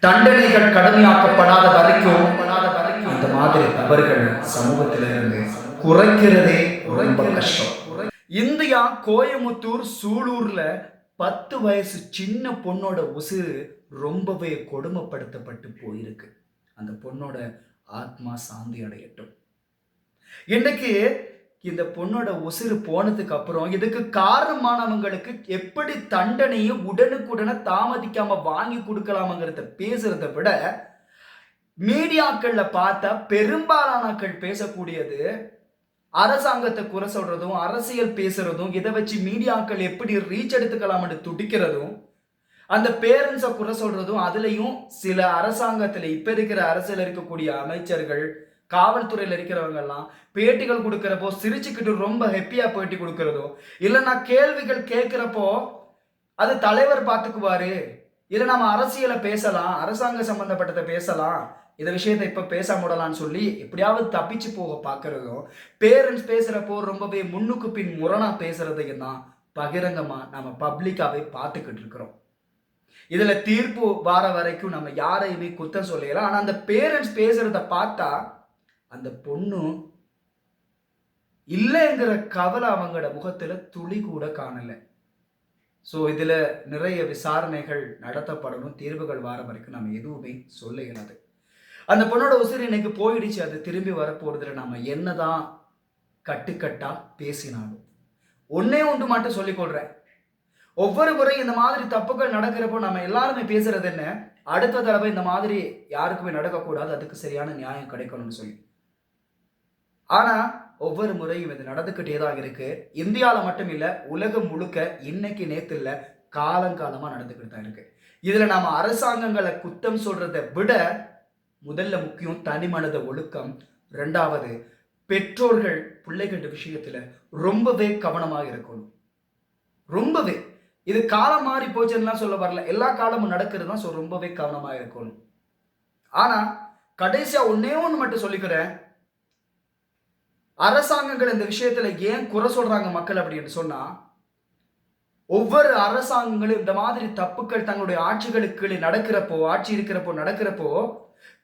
தண்டனைகள் கடுமையாக்கப்படாத வரைக்கும் இந்த மாதிரி தவறுகள் சமூகத்திலிருந்து குறைக்கிறதே ரொம்ப கஷ்டம். இந்தியா கோயமுத்தூர் சூலூர்ல 10 வயசு சின்ன பொண்ணோட உசுறு ரொம்பவே கொடுமைப்படுத்தப்பட்டு போயிருக்கு. அந்த பொண்ணோட ஆத்மா சாந்தி அடையட்டும். இன்னைக்கு இந்த பொண்ணோட உசுறு போனதுக்கு அப்புறம் இதுக்கு காரணமானவங்களுக்கு எப்படி தண்டனையை உடனுக்குடனே தாமதிக்காம வாங்கி கொடுக்கலாம்ங்கிறத பேசுறதை விட மீடியாக்கள்ல பார்த்தா பெரும்பாலானக்கள் பேசக்கூடியது அரசாங்கத்தை குறை சொல்றதும் அரசியல் பேசுறதும் இதை வச்சு மீடியாக்கள் எப்படி ரீச் எடுத்துக்கலாம்னு துடிக்கிறதும் அந்த பேரண்ட்ஸை குறை சொல்றதும் அதுலயும் சில அரசாங்கத்தில் இப்ப இருக்கிற அரசியல் இருக்கக்கூடிய அமைச்சர்கள் காவல்துறையில் இருக்கிறவங்க எல்லாம் பேட்டிகள் கொடுக்கிறப்போ சிரிச்சுக்கிட்டு ரொம்ப ஹெப்பியா பேட்டி கொடுக்கறதோ இல்லைன்னா கேள்விகள் கேட்கிறப்போ அது தலைவர் பார்த்துக்குவாரு, இல்லை நம்ம அரசியலை பேசலாம், அரசாங்க சம்பந்தப்பட்டதை பேசலாம், இந்த விஷயத்தை இப்ப பேச முடலான்னு சொல்லி எப்படியாவது தப்பிச்சு போக பார்க்கறதும் பேரண்ட்ஸ் பேசுறப்போ ரொம்பவே முன்னுக்கு பின் முரணா பேசுறதையும் தான் பகிரங்கமா நம்ம பப்ளிக்காவே பார்த்துக்கிட்டு இருக்கிறோம். இதுல தீர்ப்பு வார வரைக்கும் நம்ம யாரையுமே குத்தம் சொல்லலாம். ஆனா அந்த பேரண்ட்ஸ் பேசுறத பார்த்தா அந்த பொண்ணு இல்லைங்கிற கவலை அவங்களோட முகத்துல துளி கூட காணல. ஸோ இதுல நிறைய விசாரணைகள் நடத்தப்படணும், தீர்வுகள் வார வரைக்கும் நம்ம எதுவுமே சொல்ல இயலாது. அந்த பொண்ணோட உசிறு இன்னைக்கு போயிடுச்சு, அது திரும்பி வரப்போறதுல நம்ம என்னதான் கட்டுக்கட்டா பேசினாலும் ஒன்னே ஒன்று மட்டும் சொல்லிக் கொள்றேன். ஒவ்வொரு முறை இந்த மாதிரி தப்புகள் நடக்கிறப்போ நம்ம எல்லாருமே பேசுறது என்ன, அடுத்த தடவை இந்த மாதிரி யாருக்குமே நடக்கக்கூடாது, அதுக்கு சரியான நியாயம் கிடைக்கணும்னு சொல்லி. ஆனா ஒவ்வொரு முறையும் இது நடந்துக்கிட்டே தான் இருக்கு. இந்தியாவில் மட்டும் இல்ல, உலகம் முழுக்க இன்னைக்கு நேத்து இல்ல, காலங்காலமா நடந்துக்கிட்டு தான் இருக்கு. இதுல நாம அரசாங்கங்களை குத்தம் சொல்றதை விட முதல்ல முக்கியம் தனி மனித ஒழுக்கம், ரெண்டாவது பெற்றோர்கள் பிள்ளைகள் விஷயத்துல ரொம்பவே கவனமாக இருக்கணும். ரொம்பவே இது காலம் மாறி போச்சுன்னா சொல்ல வரல, எல்லா காலமும் நடக்கிறது தான். ரொம்பவே கவனமா இருக்கணும். ஆனா கடைசியா ஒன்னே ஒன்று மட்டும் சொல்லிக்கிறேன், அரசாங்கங்கள் இந்த விஷயத்துல ஏன் குறை சொல்றாங்க மக்கள் அப்படின்னு சொன்னா, ஒவ்வொரு அரசாங்கங்களும் இந்த மாதிரி தப்புக்கள் தங்களுடைய ஆட்சிகளுக்கு நடக்கிறப்போ, ஆட்சி இருக்கிறப்போ நடக்கிறப்போ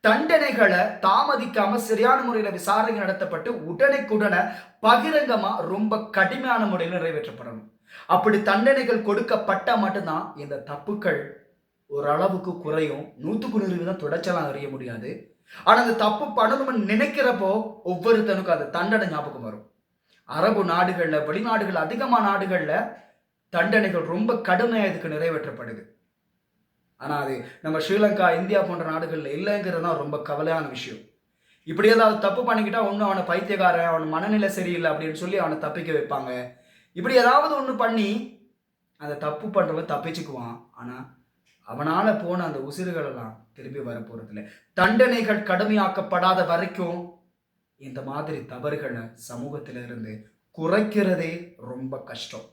தண்டனைகளை தாமதிக்காம சரியான முறையில விசாரணை நடத்தப்பட்டு உடனுக்குடனே பகிரங்கமா ரொம்ப கடுமையான முறையில் நிறைவேற்றப்படணும். அப்படி தண்டனைகள் கொடுக்கப்பட்ட மட்டும்தான் இந்த தப்புக்கள் ஓரளவுக்கு குறையும். 100% தொடச்சலாம் அறிய முடியாது. ஆனா அந்த தப்பு பண்ணணும்னு நினைக்கிறப்போ ஒவ்வொருத்தனுக்கும் அந்த தண்டனை ஞாபகம் வரும். அரபு நாடுகள்ல, வெளிநாடுகள், அதிகமான நாடுகள்ல தண்டனைகள் ரொம்ப கடுமையா இதுக்கு நிறைவேற்றப்படுது. ஆனா அது நம்ம ஸ்ரீலங்கா, இந்தியா போன்ற நாடுகள்ல இல்லைங்கிறது தான் ரொம்ப கவலையான விஷயம். இப்படி ஏதாவது தப்பு பண்ணிக்கிட்டா ஒன்னும் அவனை பைத்தியக்காரன், அவன் மனநிலை சரியில்லை அப்படின்னு சொல்லி அவனை தப்பிக்க வைப்பாங்க. இப்படி ஏதாவது ஒன்று பண்ணி அந்த தப்பு பண்றவன் தப்பிச்சுக்குவான். ஆனா அவனால போன அந்த உசிறுகள் எல்லாம் திரும்பி வரப்போறதில்ல. தண்டனைகள் கடுமையாக்கப்படாத வரைக்கும் இந்த மாதிரி தவறுகளை சமூகத்திலிருந்து குறைக்கிறதே ரொம்ப கஷ்டம்.